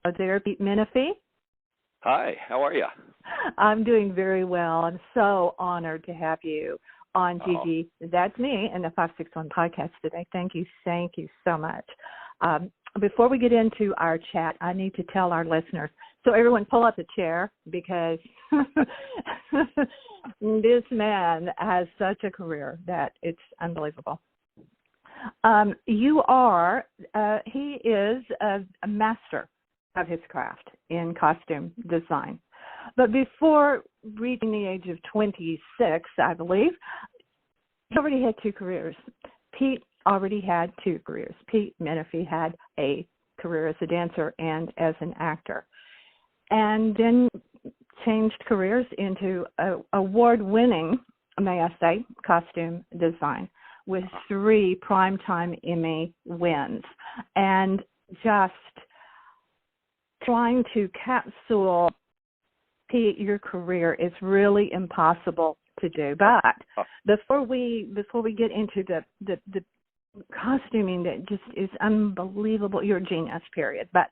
Hello there, Pete Menefee. Hi, how are you? I'm doing very well. I'm so honored to have you on Gigi. That's me and the 561 podcast today. Thank you so much. Before we get into our chat, I need to tell our listeners. So everyone pull up a chair because this man has such a career that it's unbelievable. He is a master of his craft in costume design. But before reaching the age of 26, I believe, he already had two careers. Pete already had two careers. Pete Menefee had a career as a dancer and as an actor. And then changed careers into award-winning, may I say, costume design with 3 Primetime Emmy wins. And just trying to capsule, Pete, your career is really impossible to do. But before we get into the costuming that just is unbelievable, you're a genius, period. But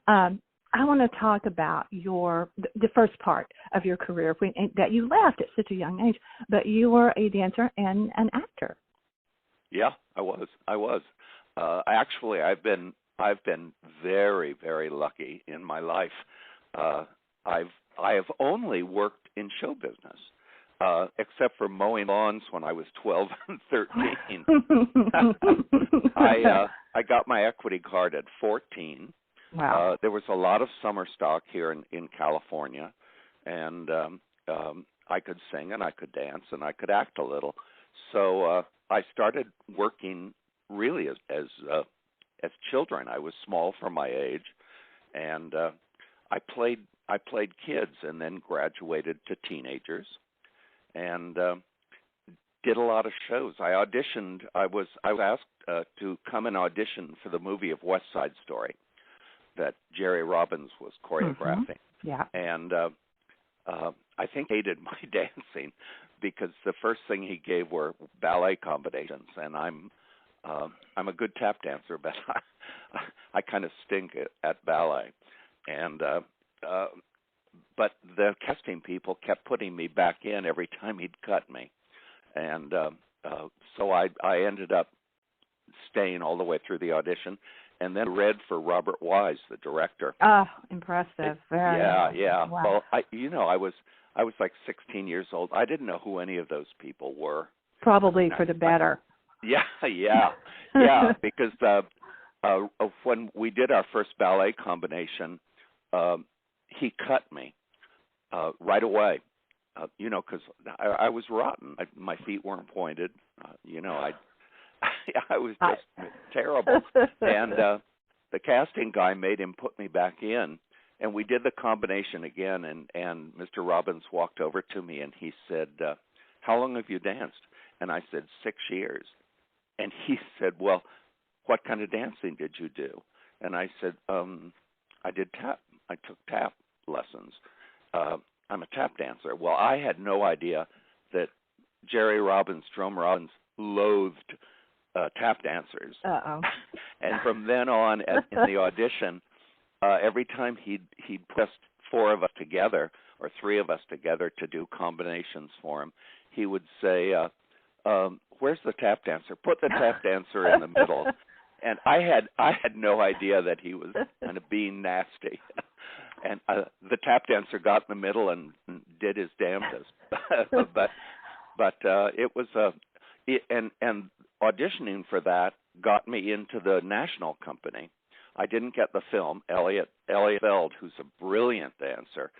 I want to talk about the first part of your career that you left at such a young age, but you were a dancer and an actor. Yeah, I was. Actually, I've been very, very lucky in my life. I have only worked in show business, except for mowing lawns when I was 12 and 13. I got my equity card at 14. Wow. There was a lot of summer stock here in California, and I could sing and I could dance and I could act a little. So I started working really as children. I was small for my age, and I played kids, and then graduated to teenagers, and did a lot of shows. I auditioned. I was asked to come and audition for the movie of West Side Story that Jerry Robbins was choreographing. Mm-hmm. Yeah. And I think he hated my dancing because the first thing he gave were ballet combinations, and I'm a good tap dancer, but I kind of stink at ballet. And but the casting people kept putting me back in every time he'd cut me, and so I ended up staying all the way through the audition, and then read for Robert Wise, the director. Oh, impressive! Very yeah. Wow. Well, I was like 16 years old. I didn't know who any of those people were. Probably for the better. Yeah, because when we did our first ballet combination, he cut me right away, because I was rotten. My feet weren't pointed. I was just terrible. And the casting guy made him put me back in, and we did the combination again, and Mr. Robbins walked over to me, and he said, how long have you danced? And I said, 6 years. And he said, well, what kind of dancing did you do? And I said, I did tap. I took tap lessons. I'm a tap dancer. Well, I had no idea that Jerry Robbins, Drum Robbins, loathed tap dancers. Uh-oh. And from then on, in the audition, every time he'd pressed 4 of us together or 3 of us together to do combinations for him, he would say, where's the tap dancer? Put the tap dancer in the middle. And I had no idea that he was kind of being nasty. And the tap dancer got in the middle and did his damnedest. but it was and auditioning for that got me into the national company. I didn't get the film. Elliot Feld, who's a brilliant dancer,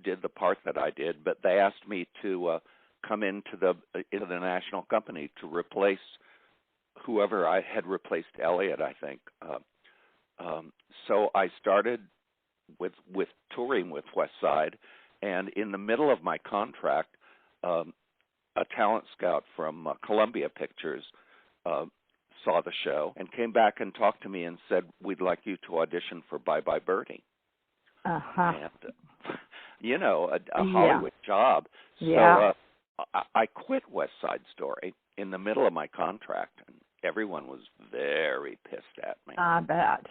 did the part that I did. But they asked me to come into the national company to replace whoever I had replaced Elliot, I think. So I started with touring with West Side, and in the middle of my contract, a talent scout from Columbia Pictures saw the show and came back and talked to me and said, we'd like you to audition for Bye Bye Birdie. Uh-huh. And, a Hollywood job. Yeah. So I quit West Side Story in the middle of my contract, and everyone was very pissed at me. I bet.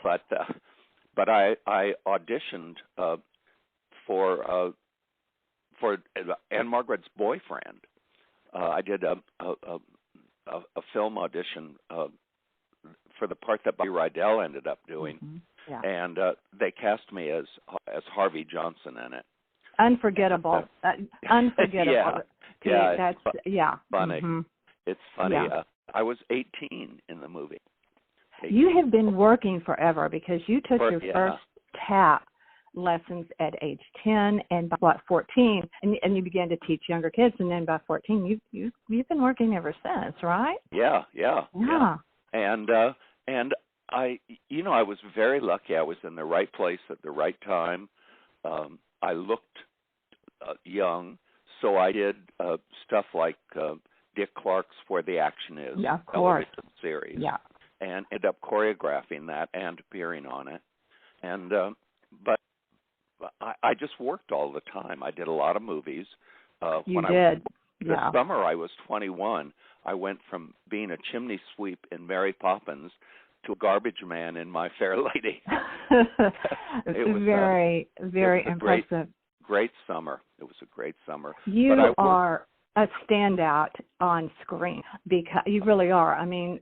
but I auditioned for Anne Margaret's boyfriend. I did a film audition for the part that Bobby Rydell ended up doing, and they cast me as Harvey Johnson in it. Unforgettable. Unforgettable. Yeah, that's funny. Mm-hmm. It's funny. Yeah. I was 18 in the movie. 18. You have been working forever because you took your first tap lessons at age 10, and by 14, and you began to teach younger kids, and then by 14, you've been working ever since, right? Yeah. And I was very lucky. I was in the right place at the right time. I looked young, so I did stuff like Dick Clark's Where the Action Is television series, and ended up choreographing that and appearing on it. And but I just worked all the time. I did a lot of movies. This summer I was 21. I went from being a chimney sweep in Mary Poppins to a garbage man in My Fair Lady. It was very impressive. Great summer. It was a great summer. You are a standout on screen because you really are. I mean,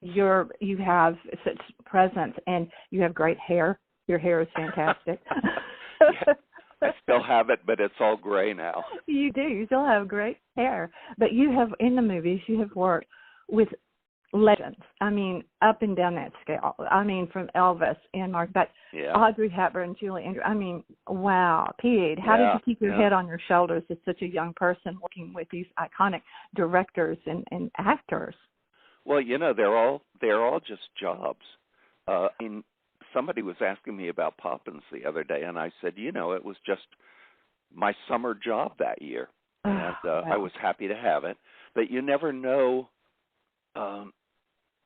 you have such presence, and you have great hair. Your hair is fantastic. Yeah, I still have it, but it's all gray now. You do. You still have great hair. But you have, in the movies, you have worked with legends. I mean, up and down that scale. I mean, from Elvis and Mark, but Audrey Hepburn, Julie Andrews. I mean, wow. Pete, how did you keep your head on your shoulders as such a young person working with these iconic directors and actors? Well, they're all just jobs. Somebody was asking me about Poppins the other day, and I said, it was just my summer job that year, and I was happy to have it. But you never know.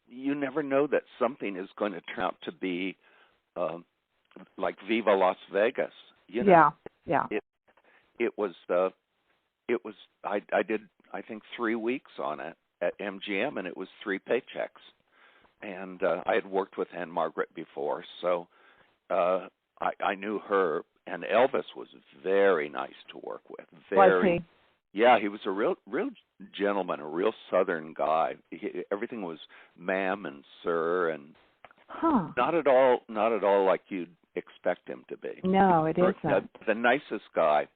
You never know that something is going to turn out to be like Viva Las Vegas. It was. I did, I think, 3 weeks on it at MGM, and it was 3 paychecks. And I had worked with Anne Margaret before, so I knew her. And Elvis was very nice to work with. Was he? Yeah, he was a real gentleman, a real Southern guy. Everything was ma'am and sir, and not at all like you'd expect him to be. No, it isn't. The nicest guy,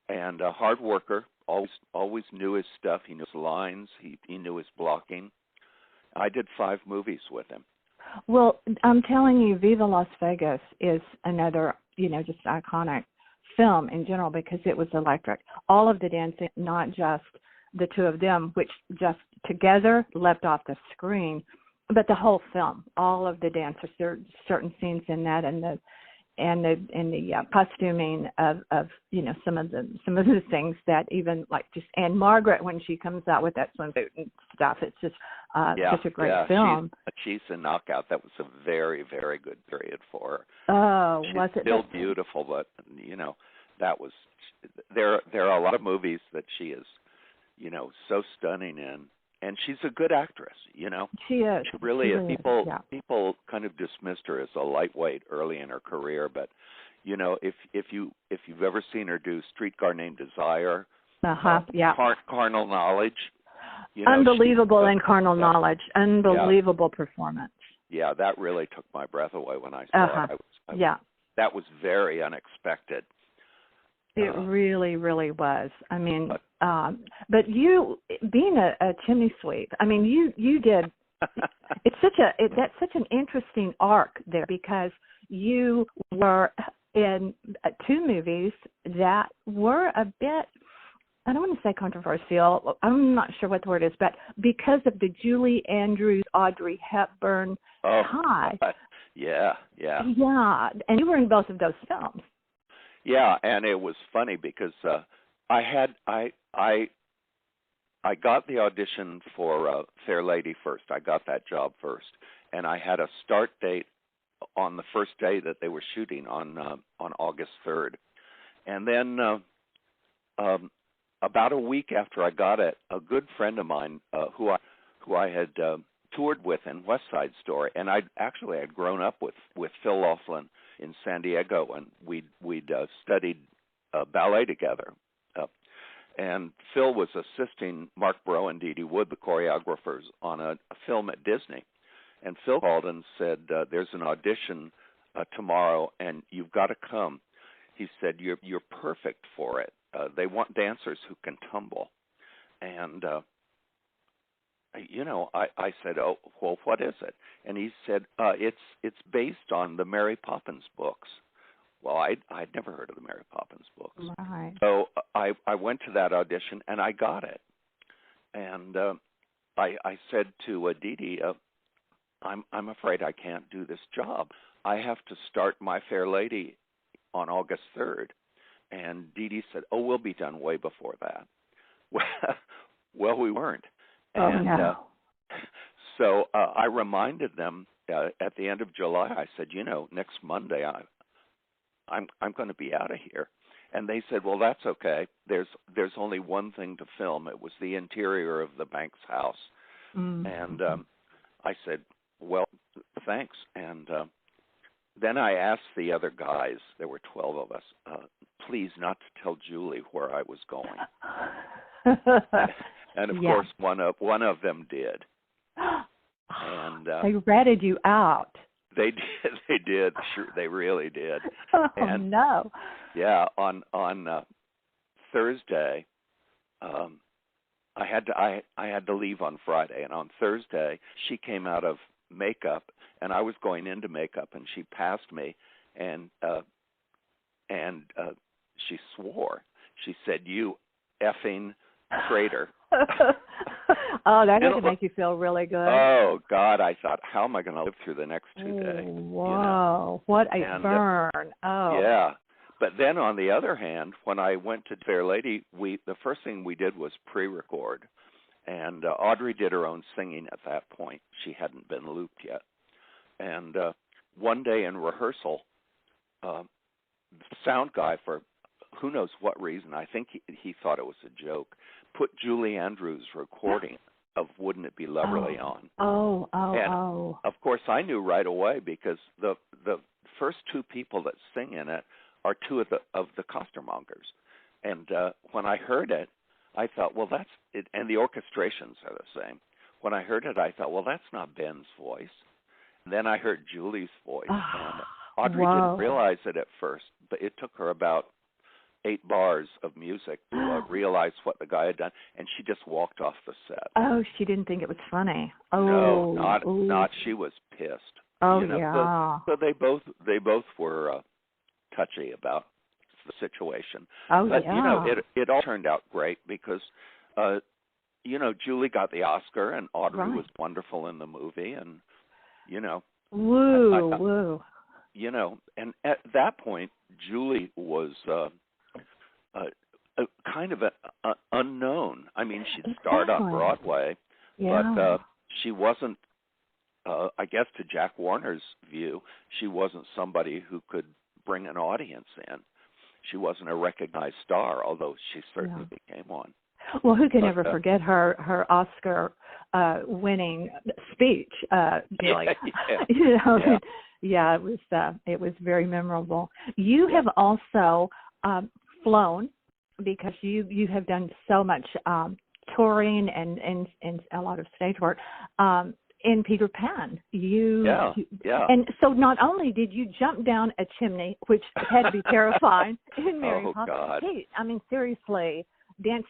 and a hard worker. Always knew his stuff. He knew his lines. He knew his blocking. I did 5 movies with him. Well, I'm telling you, Viva Las Vegas is another, just iconic film in general because it was electric. All of the dancing, not just the two of them, which just together leapt off the screen, but the whole film, all of the dancers. There are certain scenes in that, and the costuming of some of the things that even like just Anne Margaret when she comes out with that swimsuit and stuff. It's just such a great film. She's a knockout. That was a very, very good period for her. Oh, was it? Still beautiful, but that was. There are a lot of movies that she is, so stunning in. And she's a good actress, She is. She really is. People kind of dismissed her as a lightweight early in her career, but if you've ever seen her do Streetcar Named Desire, Carnal Knowledge, unbelievable in Carnal Knowledge, unbelievable performance. Yeah, that really took my breath away when I saw it. That was very unexpected. It really, really was. I mean, but you being a chimney sweep, I mean, you did. That's such an interesting arc there because you were in 2 movies that were a bit. I don't want to say controversial. I'm not sure what the word is, but because of the Julie Andrews, Audrey Hepburn tie. Yeah, and you were in both of those films. Yeah, and it was funny because I got the audition for Fair Lady first. I got that job first, and I had a start date on the first day that they were shooting on August 3rd. And then about a week after I got it, a good friend of mine who I had toured with in West Side Story, and I'd grown up with Phil Laughlin in San Diego, and we'd studied ballet together. And Phil was assisting Mark Breaux and Dee Dee Wood, the choreographers, on a film at Disney. And Phil called and said, "There's an audition tomorrow, and you've got to come." He said, "You're perfect for it. They want dancers who can tumble." And I said, "Oh, well, what is it?" And he said, "It's based on the Mary Poppins books." Well, I'd never heard of the Mary Poppins books. Right. So I went to that audition, and I got it. And I said to Dee Dee, I'm afraid I can't do this job. I have to start My Fair Lady on August 3rd. And Dee Dee said, "Oh, we'll be done way before that." Well, we weren't. And, no. So I reminded them at the end of July. I said, next Monday I'm going to be out of here. And they said, "Well, that's okay. There's only one thing to film." It was the interior of the Banks house. Mm-hmm. And I said, "Well, thanks." And then I asked the other guys, there were 12 of us, please not to tell Julie where I was going. And of course, one of them did. And they ratted you out. They did. Sure, they really did. Oh, and, no. Yeah, on Thursday, I had to leave on Friday, and on Thursday she came out of makeup, and I was going into makeup, and she passed me, and she swore. She said, "You effing traitor." Oh, that doesn't make you feel really good. Oh, God, I thought, how am I going to live through the next 2 days? Whoa, what a burn. Yeah. But then on the other hand, when I went to Fair Lady, the first thing we did was pre-record. And Audrey did her own singing at that point. She hadn't been looped yet. And one day in rehearsal, the sound guy, for who knows what reason, I think he thought it was a joke, put Julie Andrews' recording of Wouldn't It Be Lovely on. And of course, I knew right away, because the first two people that sing in it are two of the costermongers. And when I heard it, I thought, well, that's it. And the orchestrations are the same. When I heard it, I thought, well, that's not Ben's voice. And then I heard Julie's voice. And Audrey didn't realize it at first, but it took her about 8 bars of music to realize what the guy had done, and she just walked off the set. Oh, she didn't think it was funny. No, not. She was pissed. Oh, yeah. So they both were touchy about the situation. Oh, but, yeah. It all turned out great because, Julie got the Oscar, and Audrey was wonderful in the movie, and, Woo. And at that point, Julie was kind of an unknown. I mean, she'd starred on Broadway, but she wasn't, I guess to Jack Warner's view, she wasn't somebody who could bring an audience in. She wasn't a recognized star, although she certainly became one. Well, who can ever forget her Oscar winning speech, Julie? Yeah. It was very memorable. You have also flown, because you have done so much touring and a lot of stage work in Peter Pan. And so not only did you jump down a chimney, which had to be terrifying in Mary Poppins. God. Hey, I mean, seriously, dance,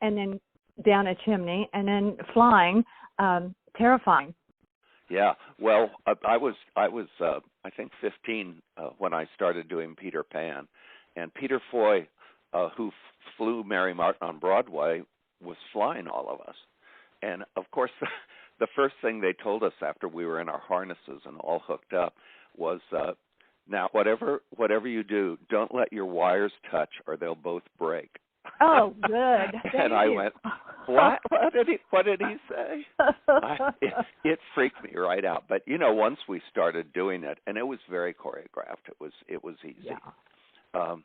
and then down a chimney, and then flying, terrifying. Yeah, well, I was I think 15 when I started doing Peter Pan, and Peter Foy, who flew Mary Martin on Broadway, was flying all of us. And of course, the first thing they told us after we were in our harnesses and all hooked up was, now whatever you do, don't let your wires touch or they'll both break. Oh, good. And I went, what? What did he say? It freaked me right out. But once we started doing it, and it was very choreographed. It was easy. Yeah.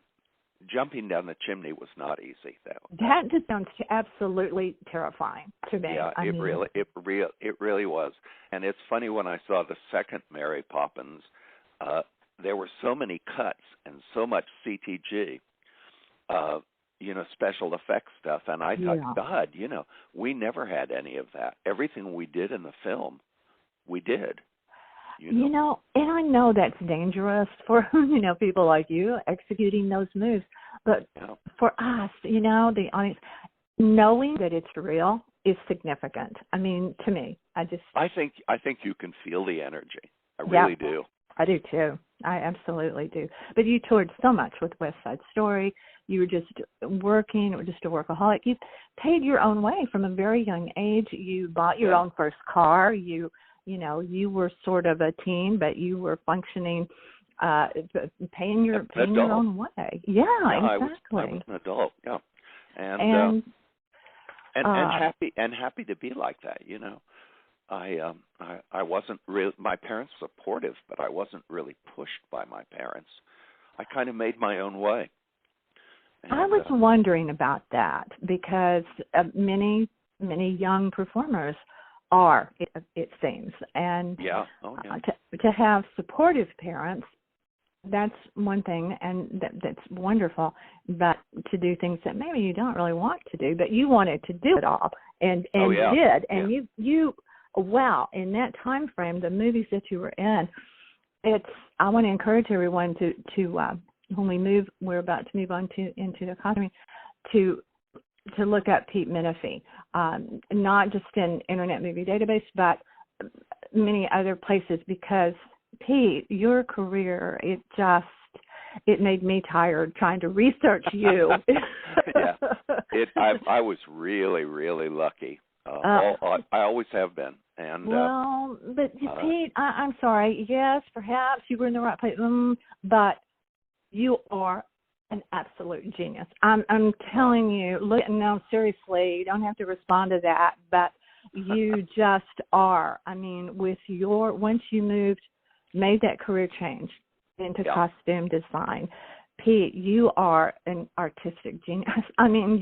jumping down the chimney was not easy, though. That just sounds absolutely terrifying to me. Yeah, it really was. And it's funny, when I saw the second Mary Poppins, there were so many cuts and so much CTG, special effects stuff, and I thought, God, we never had any of that. Everything we did in the film, we did. And I know that's dangerous for, people like you executing those moves. But for us, the audience, knowing that it's real is significant. I mean, to me, I think you can feel the energy. I really do. I do too. I absolutely do. But you toured so much with West Side Story. You were just working, or just a workaholic. You paid your own way from a very young age. You bought your own first car. You were sort of a teen, but you were functioning, paying your own way. Yeah, exactly. I was an adult. Yeah, and happy to be like that. I wasn't really, my parents were supportive, but I wasn't really pushed by my parents. I kind of made my own way. And, I was wondering about that, because many young performers are, it seems, and to have supportive parents, that's one thing, and that's wonderful. But to do things that maybe you don't really want to do, but you wanted to do it all, and did, and you wow, in that time frame, the movies that you were in, I want to encourage everyone to when we're about to move on into the economy, to look up Pete Menefee, not just in Internet Movie Database, but many other places, because Pete, your career, it made me tired trying to research you. I was really, really lucky. I always have been. And but Pete, I'm sorry. Yes, perhaps you were in the right place, but you are an absolute genius. I'm telling you. Look, no, seriously, you don't have to respond to that, but you just are. I mean, once you made that career change into costume design, Pete, you are an artistic genius. I mean,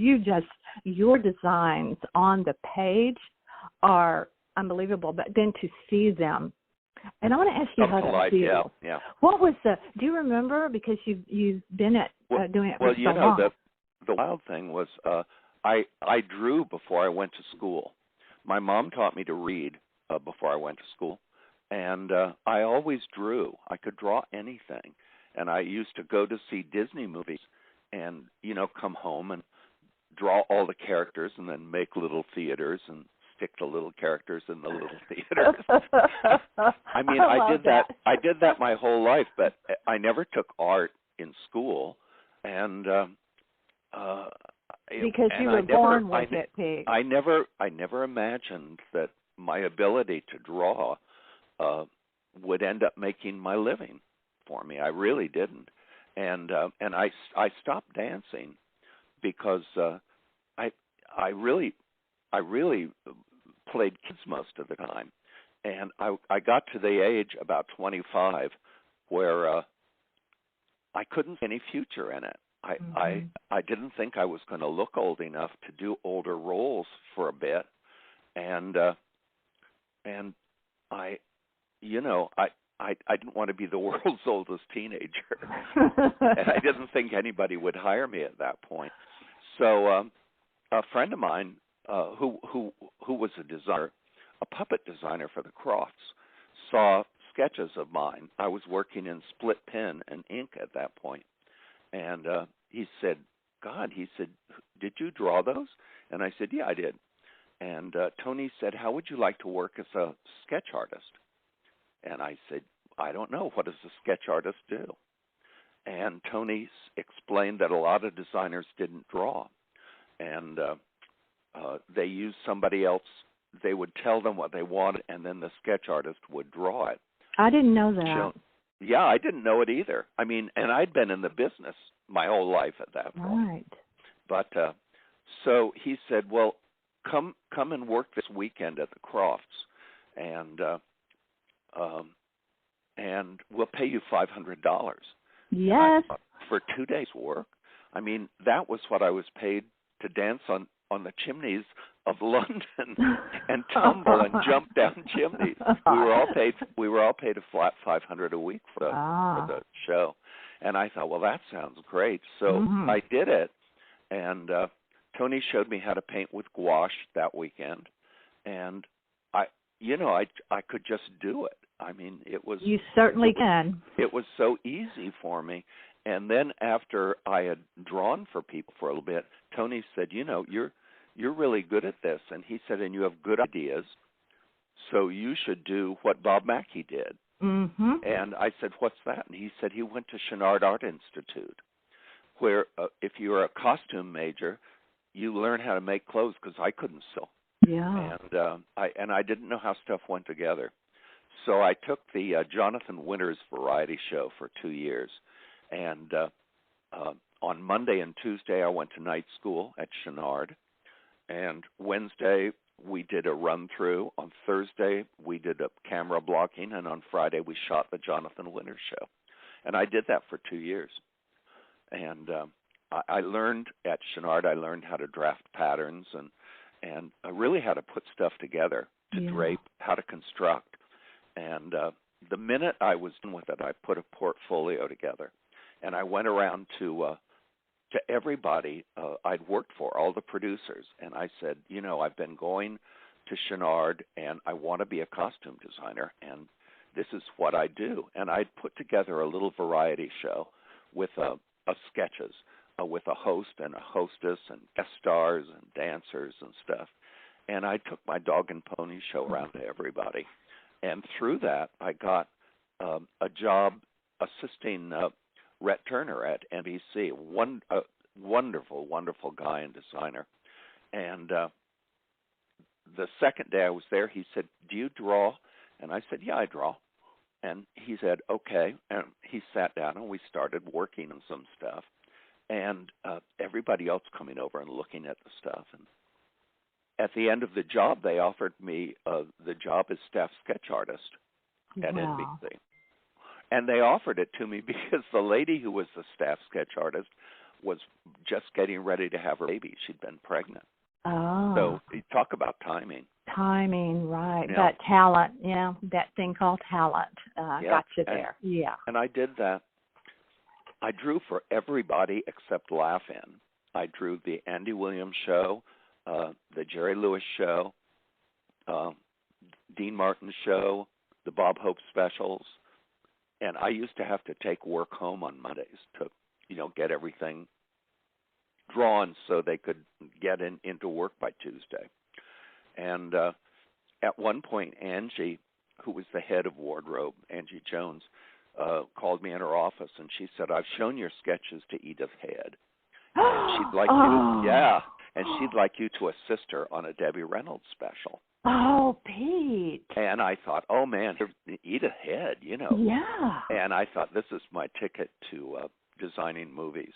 your designs on the page are unbelievable, but then to see them, and I want to ask you how that feels. Yeah. What was do you remember, because you've been doing it for so long? The wild thing was I drew before I went to school. My mom taught me to read before I went to school, and I always drew. I could draw anything, and I used to go to see Disney movies and come home and draw all the characters and then make little theaters and stick the little characters in the little theaters. I mean, I did that my whole life, but I never took art in school, and because you were born with it, Pete. I never imagined that my ability to draw would end up making my living for me. I really didn't, and I stopped dancing because I really played kids most of the time, and I got to the age about 25 where I couldn't see any future in it. I didn't think I was going to look old enough to do older roles for a bit, and I didn't want to be the world's oldest teenager, and I didn't think anybody would hire me at that point. So a friend of mine who was a designer, a puppet designer for the Crofts, saw sketches of mine. I was working in split pen and ink at that point, and he said, "God," he said, "did you draw those?" And I said, "Yeah, I did." And Tony said, "How would you like to work as a sketch artist?" And I said, "I don't know. What does a sketch artist do?" And Tony explained that a lot of designers didn't draw, and they used somebody else. They would tell them what they wanted, and then the sketch artist would draw it. I didn't know that. Yeah, I didn't know it either. I mean, and I'd been in the business my whole life at that point. Right. But so he said, "Well, come and work this weekend at the Crofts, and we'll pay you $500." Yes. For 2 days' work. I mean, that was what I was paid to dance on the chimneys of London and tumble and jump down chimneys. We were all paid a flat $500 a week for the show. And I thought, well, that sounds great. So I did it, and Tony showed me how to paint with gouache that weekend, and I could just do it. I mean, it was. You certainly can. It was so easy for me. And then after I had drawn for people for a little bit, Tony said, you're really good at this. And he said, and you have good ideas, so you should do what Bob Mackie did. Mm-hmm. And I said, what's that? And he said he went to Chouinard Art Institute, where if you're a costume major, you learn how to make clothes, because I couldn't sew. Yeah. And I didn't know how stuff went together. So I took the Jonathan Winters variety show for 2 years. And on Monday and Tuesday, I went to night school at Chouinard. And Wednesday, we did a run-through. On Thursday, we did a camera blocking. And on Friday, we shot the Jonathan Winters show. And I did that for 2 years. And I learned at Chouinard, I learned how to draft patterns and really how to put stuff together, to drape, how to construct. And the minute I was done with it, I put a portfolio together. And I went around to everybody I'd worked for, all the producers, and I said, I've been going to Chouinard, and I want to be a costume designer, and this is what I do. And I'd put together a little variety show with sketches, with a host and a hostess and guest stars and dancers and stuff. And I took my dog and pony show around to everybody. And through that, I got a job assisting Rhett Turner at NBC, a wonderful, wonderful guy and designer. And the second day I was there, he said, do you draw? And I said, yeah, I draw. And he said, okay. And he sat down and we started working on some stuff. And everybody else coming over and looking at the stuff. And at the end of the job, they offered me the job as staff sketch artist at NBC. And they offered it to me because the lady who was the staff sketch artist was just getting ready to have her baby. She'd been pregnant. Oh. So talk about timing. Timing, right. Yeah. That talent, that thing called talent got you there. Yeah. And I did that. I drew for everybody except Laugh-In. I drew the Andy Williams show, the Jerry Lewis show, Dean Martin show, the Bob Hope specials. And I used to have to take work home on Mondays to, get everything drawn so they could get into work by Tuesday. And at one point, Angie, who was the head of wardrobe, Angie Jones, called me in her office, and she said, I've shown your sketches to Edith Head. And she'd like she'd like you to assist her on a Debbie Reynolds special. Oh, Pete. And I thought, oh, man, Edith Head, Yeah. And I thought, this is my ticket to designing movies.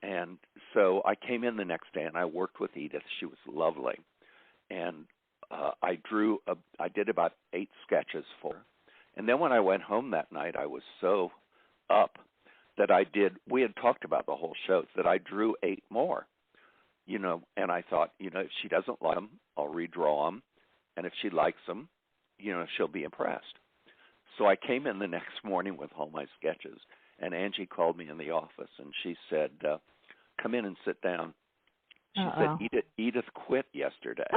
And so I came in the next day, and I worked with Edith. She was lovely. And I did about 8 sketches for her. And then when I went home that night, I was so up that we had talked about the whole show, that I drew 8 more, and I thought, if she doesn't like them, I'll redraw them. And if she likes them, she'll be impressed. So I came in the next morning with all my sketches, and Angie called me in the office, and she said, come in and sit down. She said, Edith quit yesterday.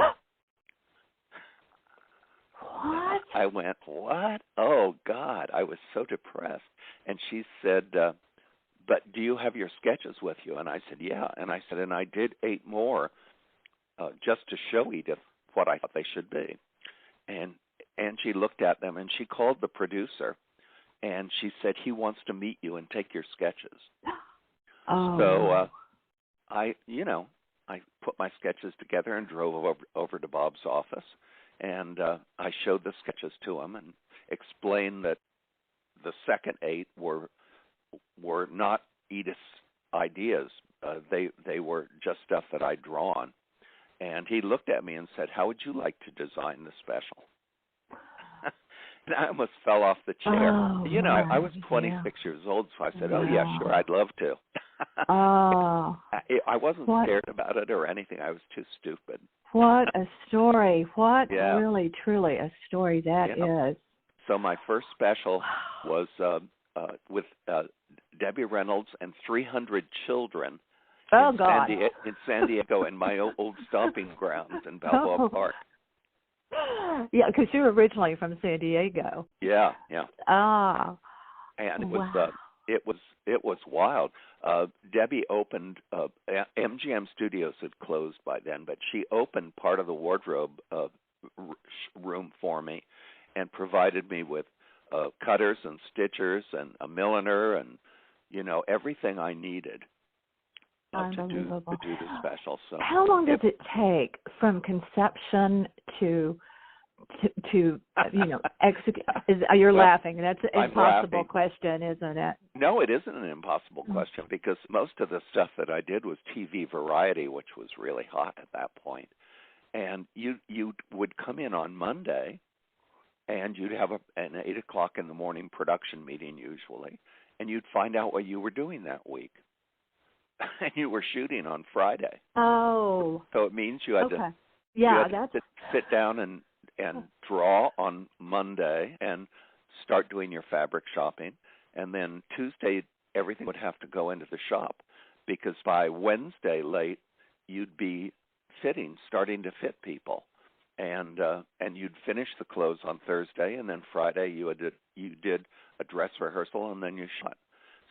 What? I went, what? Oh, God. I was so depressed. And she said, but do you have your sketches with you? And I said, yeah. And I said, and I did 8 more just to show Edith what I thought they should be. And she looked at them, and she called the producer, and she said, he wants to meet you and take your sketches. Oh. So I put my sketches together and drove over to Bob's office, and I showed the sketches to him and explained that the second 8 were not Edith's ideas. They were just stuff that I'd drawn. And he looked at me and said, how would you like to design the special? And I almost fell off the chair. Oh, I was 26 years old, so I said, oh, yeah, sure, I'd love to. Oh, I wasn't what scared about it or anything. I was too stupid. what a story! What Yeah. really, truly a story that Yeah. is. So my first special was with Debbie Reynolds and 300 children Oh in God. San Diego in my old stomping grounds in Balboa Oh. Park. Yeah, because you're originally from San Diego. Yeah. Ah. And Wow. it was wild. Debbie opened MGM Studios had closed by then, but she opened part of the wardrobe room for me and provided me with cutters and stitchers and a milliner and everything I needed to do the special. So how long does it take from conception to execute? You're well, laughing. That's an I'm impossible laughing. question, isn't it? No, it isn't an impossible question because most of the stuff that I did was TV variety, which was really hot at that point. And you would come in on Monday, and you'd have an 8:00 in the morning production meeting usually, and you'd find out what you were doing that week. And you were shooting on Friday. Oh. So it means you had Okay. to Yeah, to sit down and draw on Monday and start doing your fabric shopping. And then Tuesday, everything would have to go into the shop because by Wednesday late, you'd be starting to fit people. And you'd finish the clothes on Thursday, and then Friday you did a dress rehearsal, and then you shot.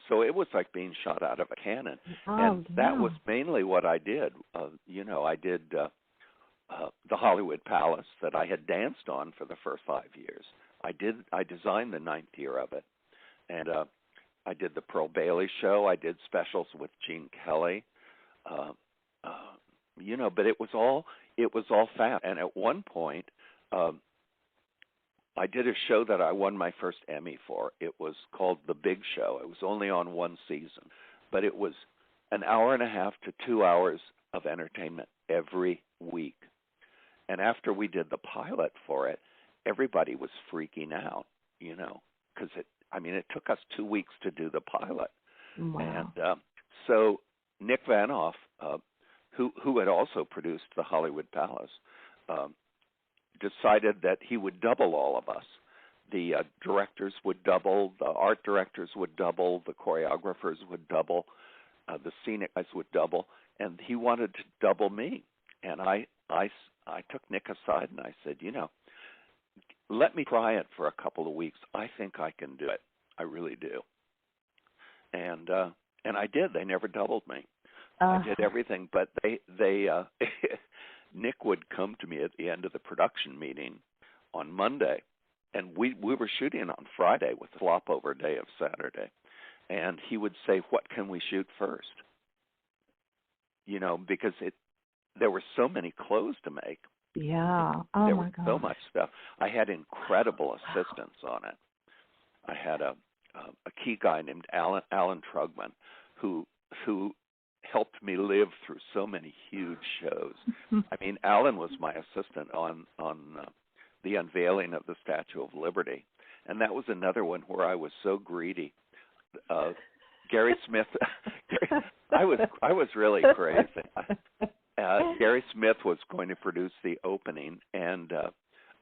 So it was like being shot out of a cannon. And that was mainly what I did. I did the Hollywood Palace that I had danced on for the first 5 years. I designed the 9th year of it, and I did the Pearl Bailey show. I did specials with Gene Kelly, but it was all fast. And at one point, I did a show that I won my first Emmy for. It was called The Big Show. It was only on one season, but it was an hour and a half to 2 hours of entertainment every week. And after we did the pilot for it, everybody was freaking out, because it took us 2 weeks to do the pilot. Wow. And so Nick Vanoff, who had also produced the Hollywood Palace, decided that he would double all of us. The directors would double, the art directors would double, the choreographers would double, the scenic guys would double, and he wanted to double me. And I took Nick aside and I said, let me try it for a couple of weeks. I think I can do it. I really do. And I did. They never doubled me. I did everything, but they Nick would come to me at the end of the production meeting on Monday, and we were shooting on Friday with the flop over day of Saturday, and he would say, "What can we shoot first?" Because there were so many clothes to make. Yeah. Oh there my was God. so much stuff. I had incredible assistants on it. I had a key guy named Alan Trugman, who helped me live through so many huge shows. Alan was my assistant on the unveiling of the Statue of Liberty, and that was another one where I was so greedy. Gary Smith, I was really crazy. Gary Smith was going to produce the opening, and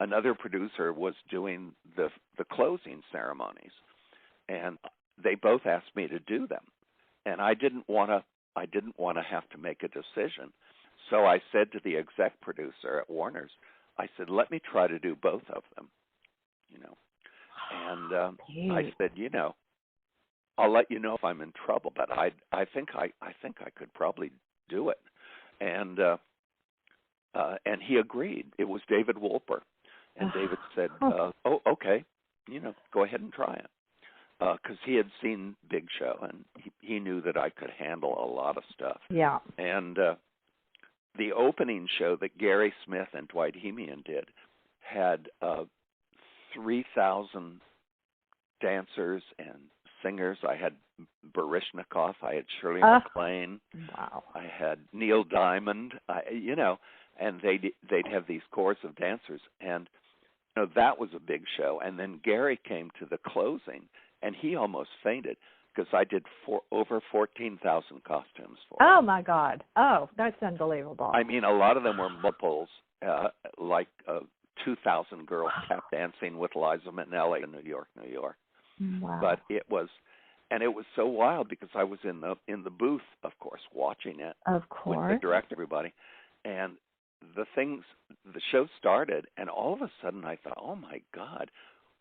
another producer was doing the closing ceremonies, and they both asked me to do them, and I didn't want to have to make a decision. So I said to the exec producer at Warner's, I said, let me try to do both of them, And I said, I'll let you know if I'm in trouble, but I think I could probably do it. And he agreed. It was David Wolper, and David said, "Oh, okay, go ahead and try it," because he had seen Big Show and he knew that I could handle a lot of stuff. Yeah. And the opening show that Gary Smith and Dwight Hemian did had 3,000 dancers and singers. I had Baryshnikov, I had Shirley MacLaine, wow. I had Neil Diamond, and they'd have these chorus of dancers, and that was a big show. And then Gary came to the closing, and he almost fainted because I did over 14,000 costumes for Oh them. my God! Oh, that's unbelievable. I mean, a lot of them were multiples, like 2,000 girls tap dancing with Liza Minnelli in New York, New York. Wow. But it was so wild because I was in the booth, of course, watching it Of with course. the director, everybody, and the show started, and all of a sudden I thought, oh my God,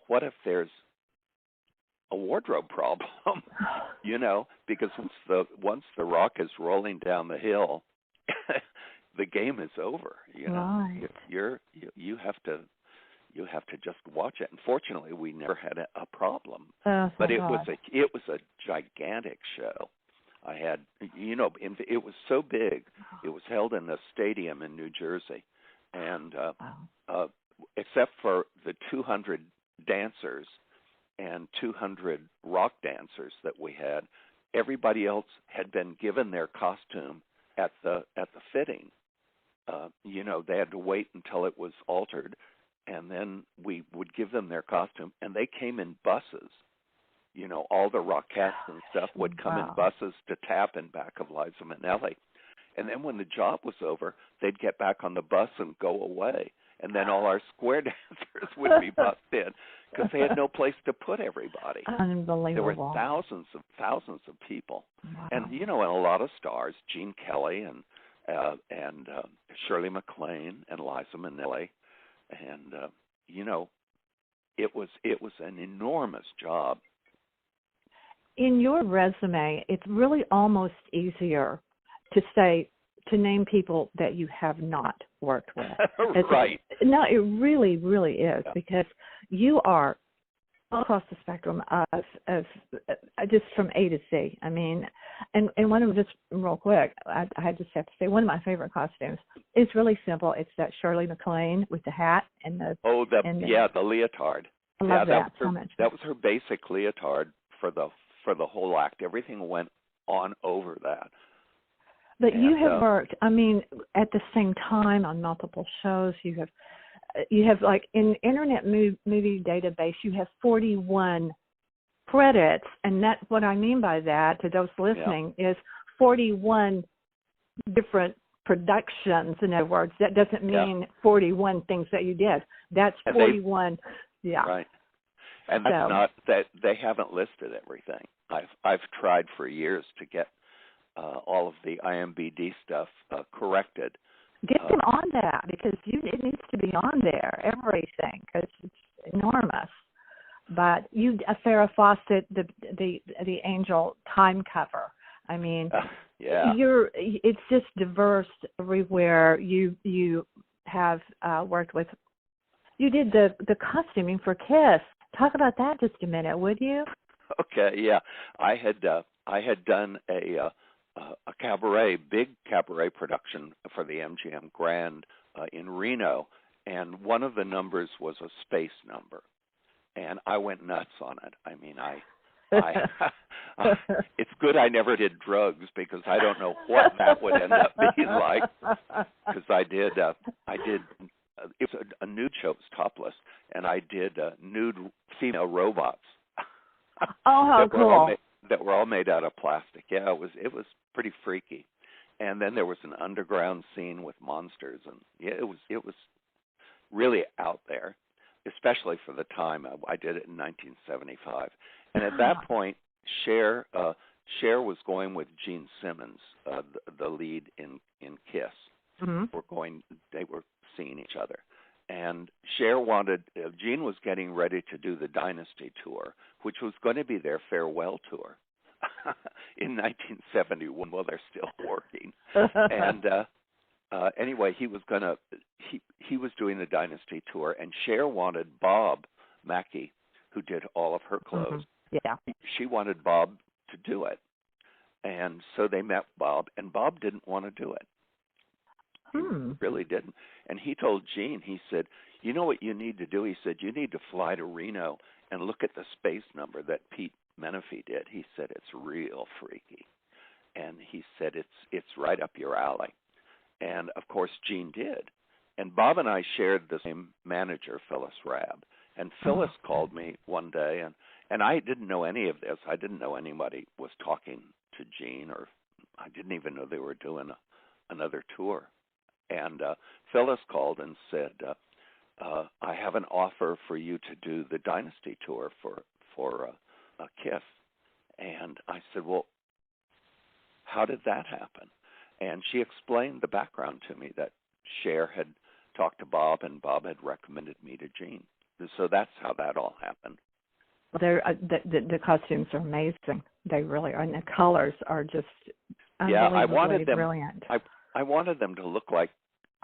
what if there's a wardrobe problem? You know, because once the rock is rolling down the hill, the game is over. You know, Right. you have to just watch it. And fortunately, we never had a problem. Oh, But thank God. it was a gigantic show. I had, you know, it was so big. It was held in a stadium in New Jersey, and Wow. except for the 200 dancers and 200 rock dancers that we had, everybody else had been given their costume at the fitting. You know, they had to wait until it was altered, and then we would give them their costume, and they came in buses. You know, all the Rockettes and stuff would come in buses to tap in back of Liza Minnelli. And then when the job was over, they'd get back on the bus and go away. And then all our square dancers would be bussed in because they had no place to put everybody. Unbelievable. There were thousands of people. Wow. And, you know, and a lot of stars, Gene Kelly and Shirley MacLaine and Liza Minnelli. And, you know, it was an enormous job. In your resume, it's really almost easier to name people that you have not worked with. Right. No, it really, really is, because you are all across the spectrum of just from A to Z. I mean, and one of them, just real quick, I just have to say, one of my favorite costumes is really simple. It's that Shirley MacLaine with the hat and the the leotard. I love that so much. That was her basic leotard for the whole act. Everything went on over that. But you have worked, I mean, at the same time on multiple shows. You have like in Internet Movie Database, you have 41 credits, and that's what I mean by that. To those listening, is 41 different productions. In other words, that doesn't mean 41 things that you did. That's 41. Right. And that's not that they haven't listed everything. I've tried for years to get all of the IMDb stuff corrected. Get them on that, because it needs to be on there, everything, because it's enormous. But Farrah Fawcett, the Angel time cover. I mean, it's just diverse everywhere. You have worked with. You did the costuming for Kiss. Talk about that just a minute, would you? Okay, yeah. I had done a big cabaret production for the MGM Grand in Reno, and one of the numbers was a space number, and I went nuts on it. I mean, it's good I never did drugs, because I don't know what that would end up being like. Because I did. It was a nude show. It was topless, and I did nude female robots. Oh, how cool! That were all made out of plastic. Yeah, it was pretty freaky. And then there was an underground scene with monsters, and it was really out there, especially for the time. I did it in 1975, and at that point, Cher was going with Gene Simmons, the lead in Kiss. Mm-hmm. They were seeing each other, and Cher Gene was getting ready to do the Dynasty tour, which was going to be their farewell tour in 1971. Well, they're still working, and anyway, he was doing the Dynasty tour, and Cher wanted Bob Mackie, who did all of her clothes. Mm-hmm. Yeah, she wanted Bob to do it, and so they met Bob, and Bob didn't want to do it. He really didn't. And he told Gene, he said, you know what you need to do? He said, you need to fly to Reno and look at the space number that Pete Menefee did. He said, it's real freaky. And he said, it's right up your alley. And, of course, Gene did. And Bob and I shared the same manager, Phyllis Rabb. And Phyllis called me one day and I didn't know any of this. I didn't know anybody was talking to Gene, or I didn't even know they were doing another tour. And Phyllis called and said, I have an offer for you to do the Dynasty tour for KISS. And I said, well, how did that happen? And she explained the background to me, that Cher had talked to Bob, and Bob had recommended me to Gene. So that's how that all happened. The costumes are amazing. They really are, and the colors are just I wanted them brilliant. I wanted them to look like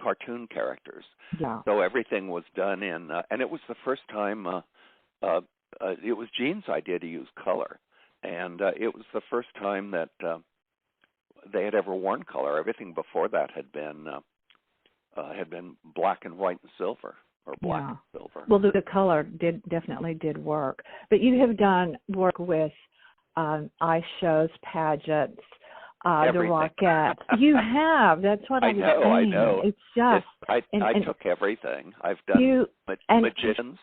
cartoon characters. Yeah. So everything was done in, and it was the first time. It was Gene's idea to use color, and it was the first time that they had ever worn color. Everything before that had been black and white and silver, or black and silver. Well, the color definitely did work. But you have done work with ice shows, pageants, the Rockettes. You have. That's what I'm saying. I know. It's just. I took everything. I've done magicians.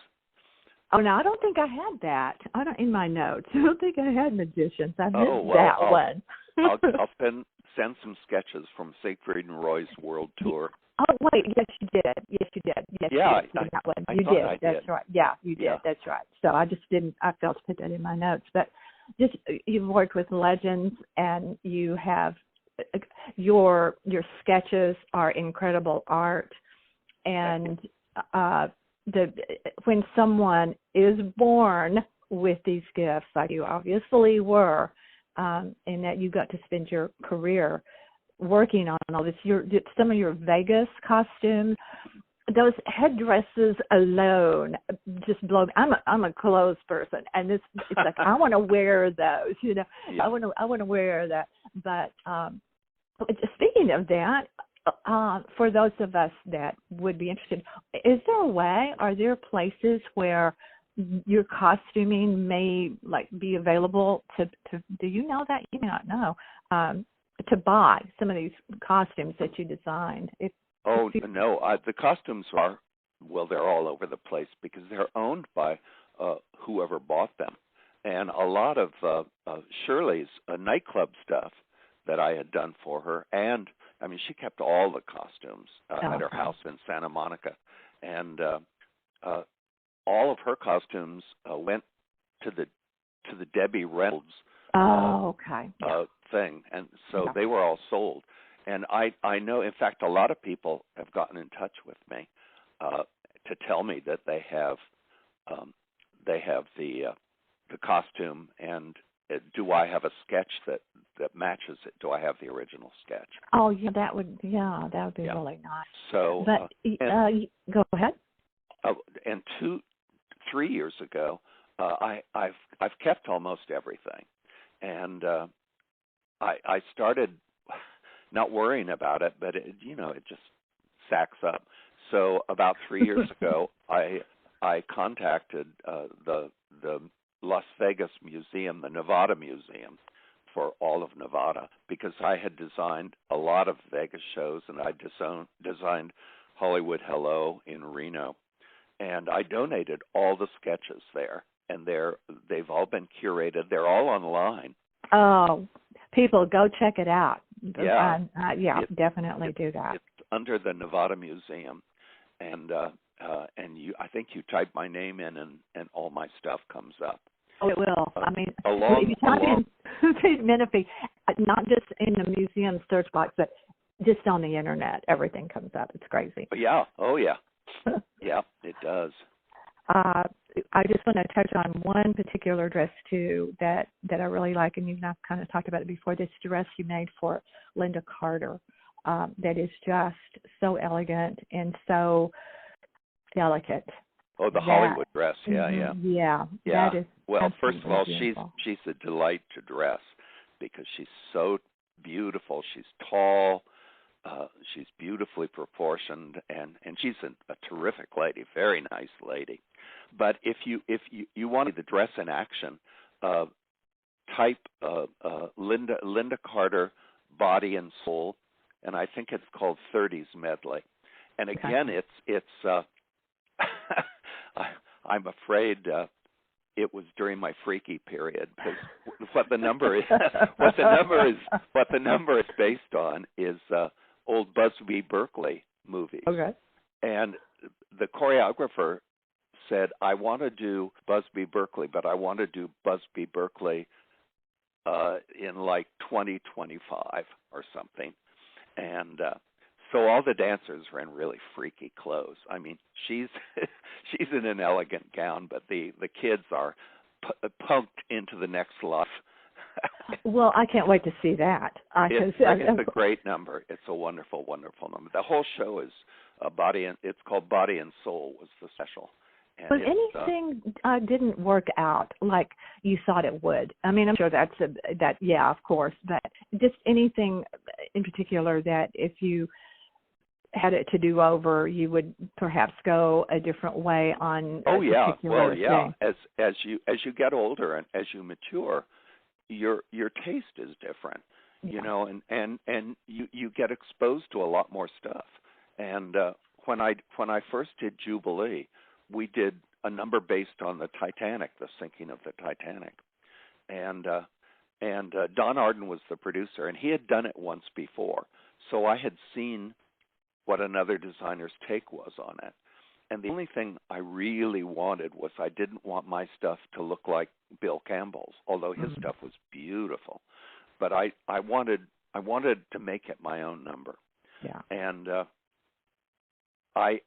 Oh, no, I don't think I had that. I don't in my notes. I don't think I had magicians. I missed that one. I'll send some sketches from Siegfried and Roy's World Tour. Oh, wait, yes, you did. Yes, you did. Yes, yeah, you did. That one. I You thought did. I That's did. right. Yeah, you did. Yeah. That's right. So I just didn't. I failed to put that in my notes. But just you've worked with legends, and you have your sketches are incredible art, and when someone is born with these gifts, like you obviously were, and that you got to spend your career working on all this, some of your Vegas costumes, those headdresses alone just blow me. I'm a clothes person, and it's like I want to wear those. Yeah. I want to wear that. But speaking of that, for those of us that would be interested, is there a way? Are there places where your costuming may be available to? Do you know that? You may not know. To buy some of these costumes that you designed. No, the costumes they're all over the place because they're owned by whoever bought them. And a lot of Shirley's nightclub stuff that I had done for her, and I mean, she kept all the costumes at her house in Santa Monica, and all of her costumes went to the Debbie Reynolds thing, and so they were all sold. And I know, in fact, a lot of people have gotten in touch with me to tell me that they have the costume, and do I have a sketch that matches it? Do I have the original sketch? Oh yeah, that would be really nice. So, but go ahead. And 3 years ago, I've kept almost everything, and I started not worrying about it, but it just sacks up. So about 3 years ago, I contacted the Las Vegas Museum, the Nevada Museum, for all of Nevada, because I had designed a lot of Vegas shows, and I designed Hollywood Hello in Reno, and I donated all the sketches there, and they've all been curated. They're all online. Oh, people, go check it out. Yeah, definitely do that. It's under the Nevada Museum, and I think you type my name in, and all my stuff comes up. Oh, it will. I mean, if you type in Pete Menefee, not just in the museum search box, but just on the internet, everything comes up. It's crazy. Yeah. Oh, yeah. Yeah, it does. I just want to touch on one particular dress, too, that I really like, and you've kind of talked about it before, this dress you made for Linda Carter that is just so elegant and so delicate. Oh, the Hollywood dress, yeah. That is. Well, first of all, beautiful. she's a delight to dress because she's so beautiful. She's tall, she's beautifully proportioned, and she's a terrific lady, very nice lady. But if you want the dress in action, type Linda Carter Body and Soul, and I think it's called 30s Medley. And again, it's I'm afraid it was during my freaky period, because what the number is what the number is based on is old Busby Berkeley movies. Okay. And the choreographer said, I want to do Busby Berkeley, but I want to do Busby Berkeley in like 2025 or something. And so all the dancers were in really freaky clothes. I mean, she's she's in an elegant gown, but the kids are pumped into the next life. Well, I can't wait to see that. It's a great number. It's a wonderful, wonderful number. The whole show is it's called Body and Soul was the special. And but anything didn't work out like you thought it would. I mean, I'm sure yeah, of course, but just anything in particular that if you had it to do over, you would perhaps go a different way on a particular thing. As you get older and as you mature, your taste is different, you know, and you get exposed to a lot more stuff. And when I first did Jubilee, we did a number based on the Titanic, the sinking of the Titanic, and Don Arden was the producer, and he had done it once before, so I had seen what another designer's take was on it. And the only thing I really wanted was I didn't want my stuff to look like Bill Campbell's, although his stuff was beautiful. But I wanted to make it my own number. Yeah. And I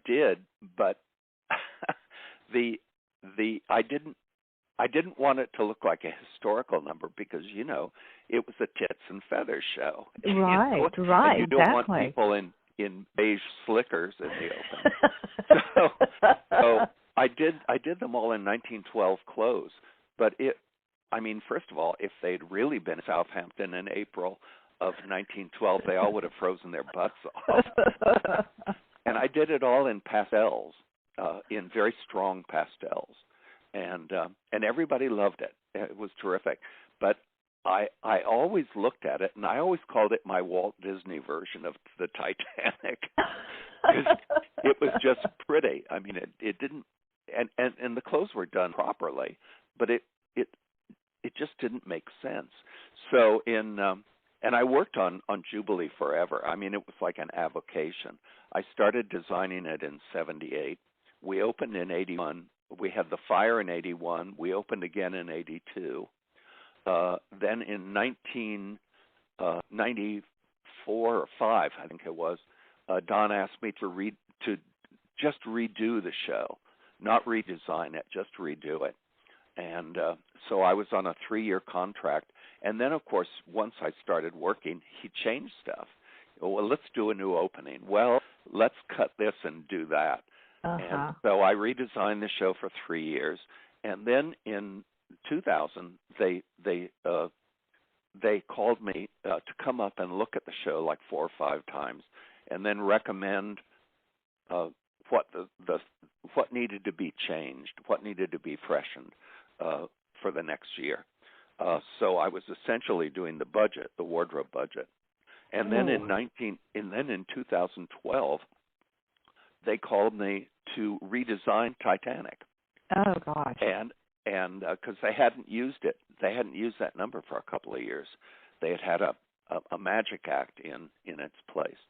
did, but I didn't want it to look like a historical number because, you know, it was a tits and feathers show. Right, you know? right, and you don't exactly. want people in beige slickers in the open. so I did them all in 1912 clothes. But first of all, if they'd really been in Southampton in April of 1912, they all would have frozen their butts off. And I did it all in pastels, in very strong pastels. And everybody loved it. It was terrific. But I always looked at it, and I always called it my Walt Disney version of the Titanic. It was just pretty. I mean, it didn't, and the clothes were done properly, but it just didn't make sense. So and I worked on Jubilee forever. I mean, it was like an avocation. I started designing it in 78. We opened in 81. We had the fire in 81. We opened again in 82. Then in 1994 or 5, I think it was, Don asked me to just redo the show, not redesign it, just redo it. And so I was on a 3-year contract. And then, of course, once I started working, he changed stuff. Well, let's do a new opening. Well, let's cut this and do that. And so I redesigned the show for 3 years. And then in 2000, they called me to come up and look at the show like 4 or 5 times, and then recommend what needed to be changed, what needed to be freshened for the next year. So I was essentially doing the budget, the wardrobe budget, and then in 2012, they called me to redesign Titanic. Oh gosh! And because they hadn't used it, they hadn't used that number for a couple of years. They had a magic act in its place,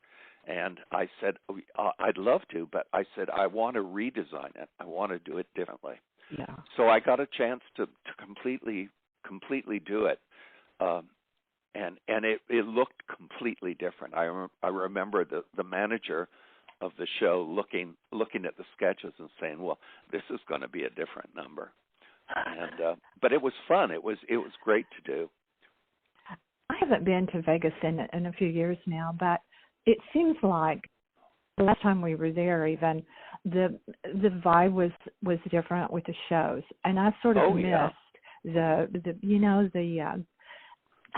and I said I'd love to, but I said I want to redesign it. I want to do it differently. Yeah. So I got a chance to completely do it, and it looked completely different. I remember the manager of the show looking at the sketches and saying, "Well, this is going to be a different number." And but it was fun. It was great to do. I haven't been to Vegas in a few years now, but it seems like the last time we were there, even the vibe was different with the shows, and I sort of missed the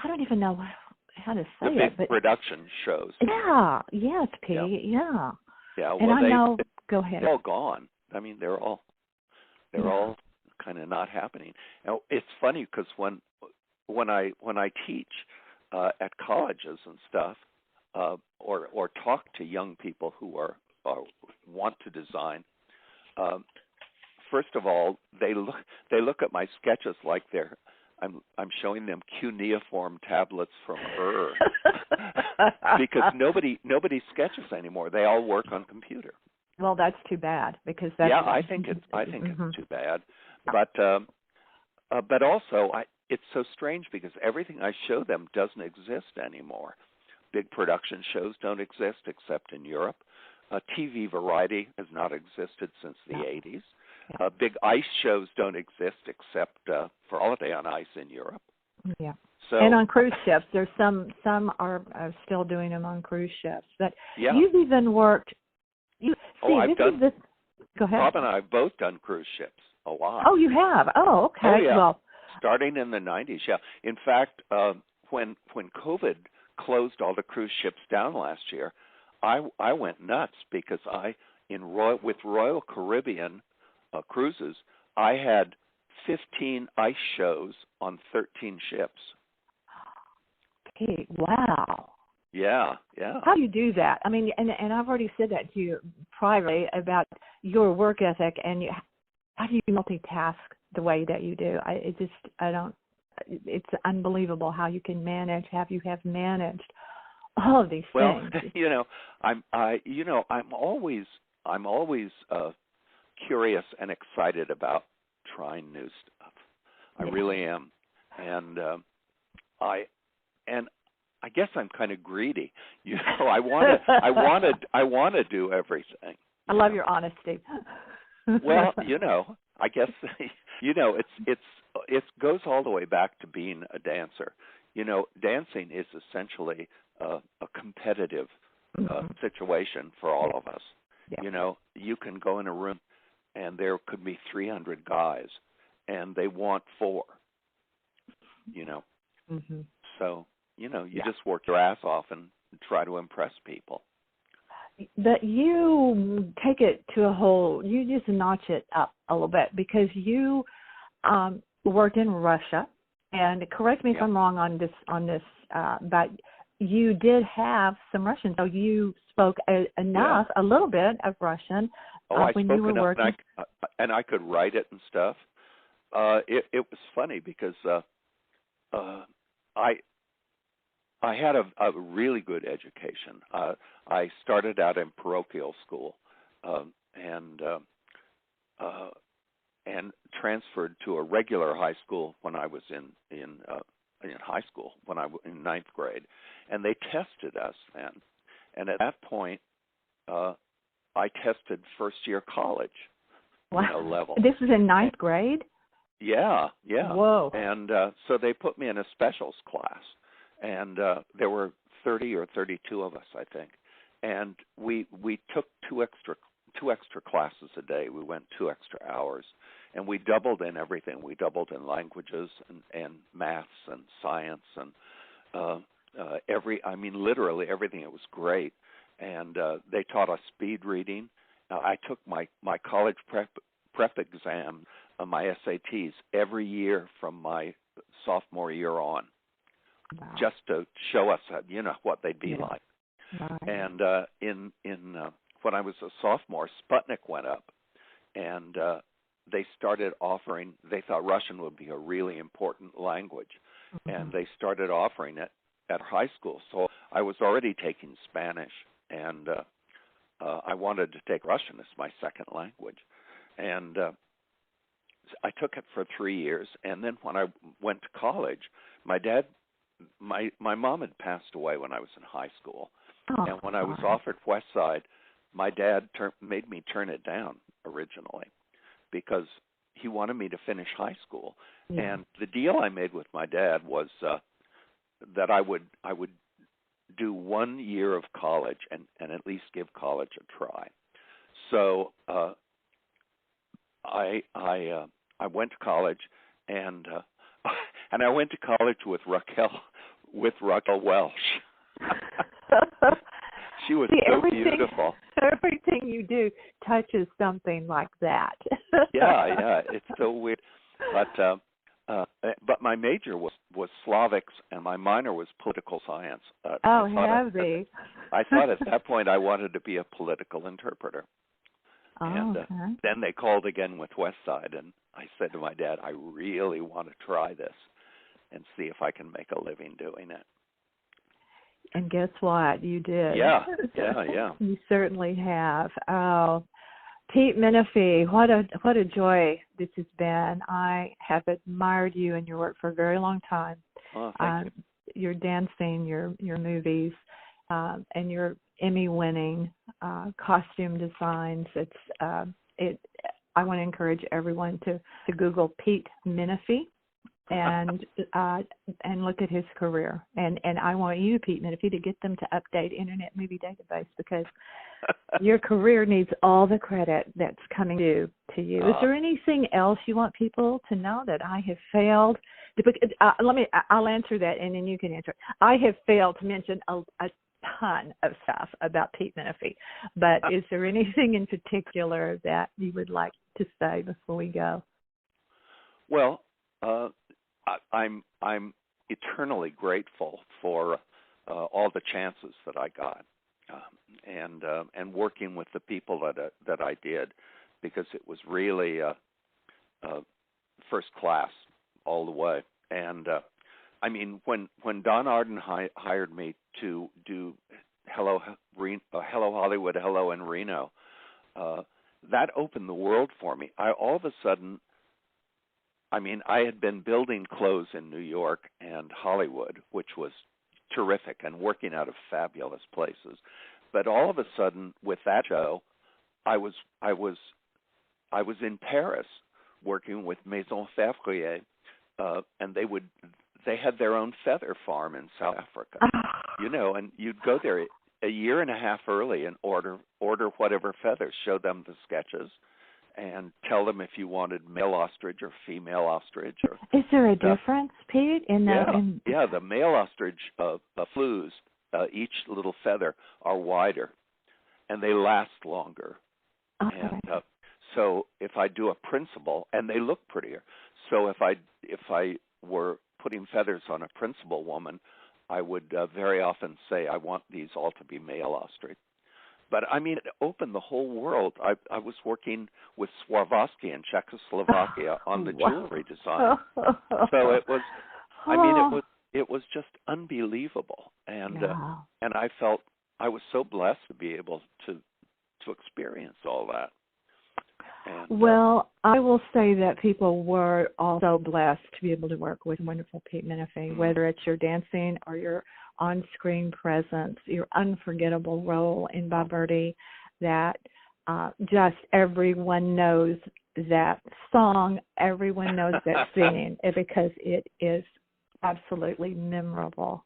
I don't even know how to say it, but production shows. Yeah. Yes, Pete. Yeah. Yeah. Well, and I know. Go ahead. They're all gone. I mean, they're all kind of not happening. Now, it's funny because when I teach at colleges and stuff, or talk to young people who want to design, first of all, they look at my sketches like I'm showing them cuneiform tablets from Ur, because nobody sketches anymore. They all work on computer. Well, that's too bad, because that's I think it's too bad. But also it's so strange because everything I show them doesn't exist anymore. Big production shows don't exist except in Europe. TV variety has not existed since the 80s. Big ice shows don't exist except for Holiday on Ice in Europe. Yeah. So, and on cruise ships, there's some are still doing them on cruise ships. But yeah. you've even worked. I've done. Go ahead. Bob and I have both done cruise ships a lot. Oh, you have? Oh, okay. Oh, yeah. Well, starting in the 90s, yeah. In fact, when COVID closed all the cruise ships down last year, I went nuts because with Royal Caribbean cruises, I had 15 ice shows on 13 ships. Hey, wow. Yeah. How do you do that? I mean, and I've already said that to you privately about your work ethic, and how do you multitask the way that you do? It's unbelievable how you can managed all of these things. Well, I'm always curious and excited about trying new stuff. I really am, and I guess I'm kind of greedy. I want to do everything. I love your honesty. Well, I guess it goes all the way back to being a dancer. Dancing is essentially a competitive situation for all of us. Yeah. You can go in a room and there could be 300 guys and they want 4. Mm-hmm. So, you just work your ass off and try to impress people. But you take it to you just notch it up a little bit, because you worked in Russia, and correct me if I'm wrong on this, but you did have some Russian, so you spoke enough, a little bit of Russian when you were working. And I could write it and stuff. It was funny because I had a really good education. I started out in parochial school and transferred to a regular high school when I was in high school, when I was in 9th grade, and they tested us then. And at that point, I tested first-year college level. This was in 9th grade? Yeah. Whoa. And so they put me in a specials class. And there were 30 or 32 of us, I think, and we took two extra classes a day. We went 2 extra hours, and we doubled in everything. We doubled in languages and maths and science and literally everything. It was great, and they taught us speed reading. I took my college prep exam, my SATs, every year from my sophomore year on. Wow. Just to show us, what they'd be like. Right. And when I was a sophomore, Sputnik went up, and they started offering. They thought Russian would be a really important language, and they started offering it at high school. So I was already taking Spanish, and I wanted to take Russian as my second language, and I took it for 3 years. And then when I went to college, my mom had passed away when I was in high school, and when I was offered West Side, my dad made me turn it down originally because he wanted me to finish high school. Yeah. And the deal I made with my dad was that I would do 1 year of college and at least give college a try. So I went to college, and I went to college with Raquel Welch. She was so beautiful. Everything you do touches something like that. Yeah, it's so weird. But my major was Slavics, and my minor was political science. Heavy. I thought at that point I wanted to be a political interpreter. And okay. then they called again with West Side, and I said to my dad, I really want to try this and see if I can make a living doing it. And guess what? You did. Yeah. You certainly have. Oh, Pete Menefee, what a joy this has been. I have admired you and your work for a very long time. Oh, thank you. Your dancing, your movies, and your Emmy-winning costume designs. I want to encourage everyone to Google Pete Menefee and look at his career. And I want you, Pete Menefee, to get them to update Internet Movie Database, because your career needs all the credit that's coming due to you. Is there anything else you want people to know that I have failed? I'll answer that, and then you can answer it. I have failed to mention a ton of stuff about Pete Menefee, but is there anything in particular that you would like to say before we go? Well, I'm eternally grateful for all the chances that I got, and working with the people that I did, because it was really first class all the way. And I mean, when Don Arden hired me to do Hello Hollywood, Hello in Reno, that opened the world for me. All of a sudden, I mean, I had been building clothes in New York and Hollywood, which was terrific, and working out of fabulous places. But all of a sudden, with that show, I was in Paris working with Maison Fevrier, and they had their own feather farm in South Africa, and you'd go there a year and a half early and order whatever feathers, show them the sketches, and tell them if you wanted male ostrich or female ostrich. Is there a difference, Pete? Yeah, the male ostrich flues, each little feather, are wider, and they last longer. Okay. And so if I do a principal, and they look prettier. So if I were putting feathers on a principal woman, I would very often say, I want these all to be male ostrich. But I mean, it opened the whole world. I was working with Swarovski in Czechoslovakia on the jewelry design. So it was, I mean, it was just unbelievable. And and I felt I was so blessed to be able to experience all that. And, well, I will say that people were also blessed to be able to work with wonderful Pete Menefee, whether it's your dancing or your on-screen presence, your unforgettable role in Bob Birdie, that just everyone knows that song, everyone knows that scene, because it is absolutely memorable.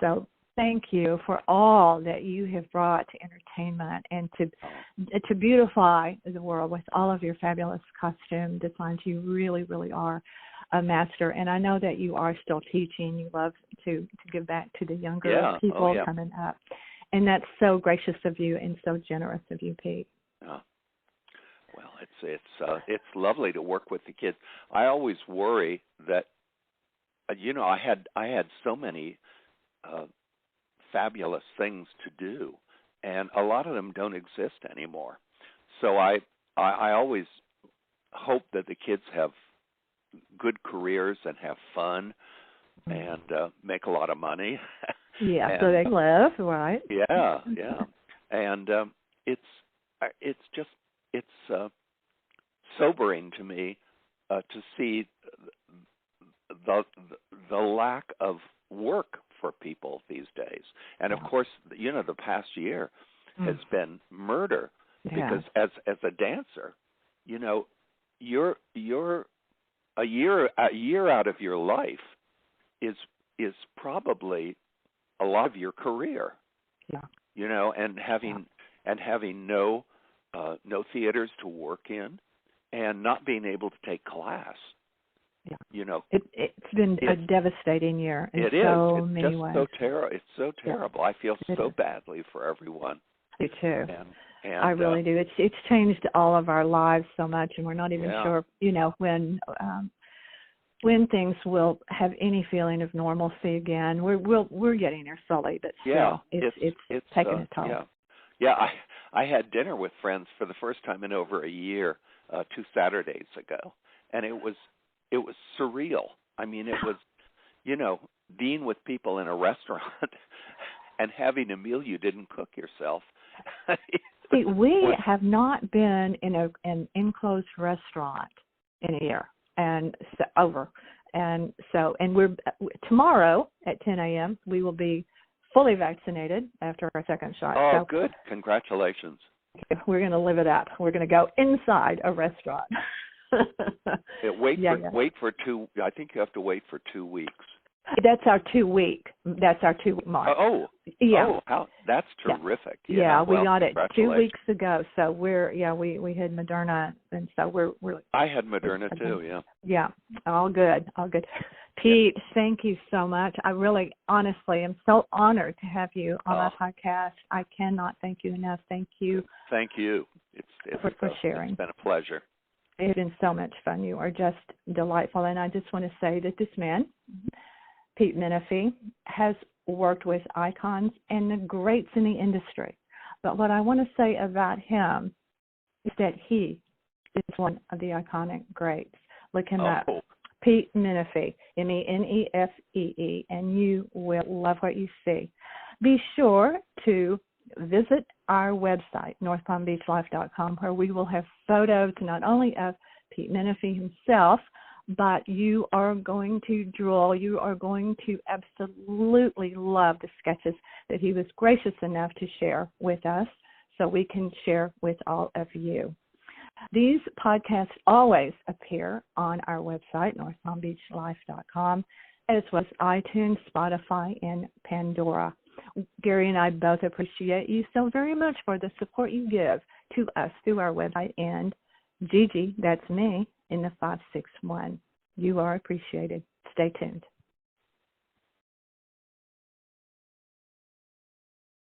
So thank you for all that you have brought to entertainment and to beautify the world with all of your fabulous costume designs. You really, really are a master. And I know that you are still teaching. You love to give back to the younger people coming up. And that's so gracious of you and so generous of you, Pete. Well, it's lovely to work with the kids. I always worry that, I had so many fabulous things to do, and a lot of them don't exist anymore. So I always hope that the kids have good careers and have fun and make a lot of money. Yeah, and, so they live, right? Yeah. And it's sobering to me to see the lack of work for people these days. And of course, the past year has been murder, because as a dancer, you're a year out of your life is probably a lot of your career. Yeah. And having no theaters to work in, and not being able to take class. Yeah. It's been a devastating year in so many ways. It's so terrible. I feel so badly for everyone. Me too. And I really do. It's changed all of our lives so much, and we're not even sure, when things will have any feeling of normalcy again. We're getting there slowly, but still, it's taking a toll. Yeah. I had dinner with friends for the first time in over a year, 2 Saturdays ago, and it was surreal. I mean, it was, being with people in a restaurant and having a meal you didn't cook yourself. See, we have not been in an enclosed restaurant in a year, and we're tomorrow at 10 a.m. we will be fully vaccinated after our second shot. Oh, so good! Congratulations. We're going to live it up. We're going to go inside a restaurant. Wait for 2. I think you have to wait for 2 weeks. That's our 2 week. That's our 2 week mark. Yeah. Oh, that's terrific. Yeah, we got it 2 weeks Congratulations. ago. So we had Moderna, and so we're. I had Moderna too. Yeah. Yeah, all good. Pete, thank you so much. I really, honestly, am so honored to have you on our podcast. I cannot thank you enough. Thank you. Thank you. For sharing. It's been a pleasure. It's been so much fun. You are just delightful, and I just want to say that this man, Pete Menefee, has worked with icons and the greats in the industry. But what I want to say about him is that he is one of the iconic greats. Look him up. Pete Menefee, Menefee, and you will love what you see. Be sure to visit our website, northpalmbeachlife.com, where we will have photos not only of Pete Menefee himself, but you are going to drool. You are going to absolutely love the sketches that he was gracious enough to share with us so we can share with all of you. These podcasts always appear on our website, northpalmbeachlife.com, as well as iTunes, Spotify, and Pandora. Gary and I both appreciate you so very much for the support you give to us through our website, and Gigi, that's me, in the 561. You are appreciated. Stay tuned.